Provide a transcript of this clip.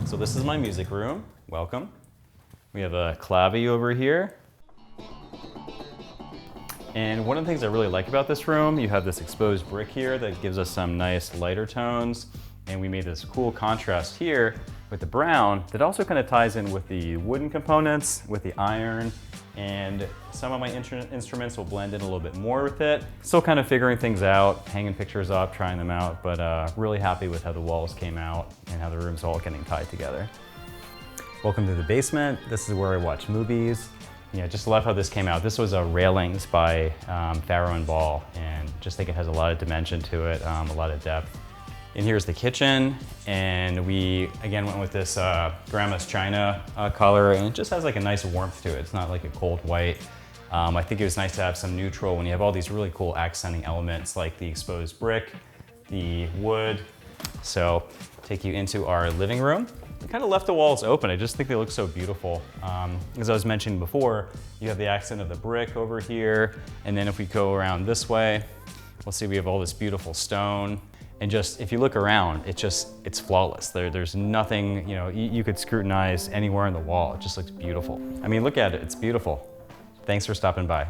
So this is my music room. Welcome. We have a clavie over here. And one of the things I really like about this room, you have this exposed brick here that gives us some nice lighter tones. And we made this cool contrast here with the brown that also kind of ties in with the wooden components, with the iron, and some of my instruments will blend in a little bit more with it. Still kind of figuring things out, hanging pictures up, trying them out, but really happy with how the walls came out and how the room's all getting tied together. Welcome to the basement. This is where I watch movies. Just love how this came out. This was a railings by Farrow & Ball, and just think it has a lot of dimension to it, a lot of depth. And here's the kitchen, and we again went with this grandma's china color, and it just has like a nice warmth to it. It's not like a cold white. I think it was nice to have some neutral when you have all these really cool accenting elements like the exposed brick, the wood. So take you into our living room. I kind of left the walls open. I just think they look so beautiful. As I was mentioning before, you have the accent of the brick over here, and then if we go around this way, we'll see we have all this beautiful stone. And just, if you look around, it's flawless. There's nothing, you could scrutinize anywhere on the wall. It just looks beautiful. I mean, look at it, it's beautiful. Thanks for stopping by.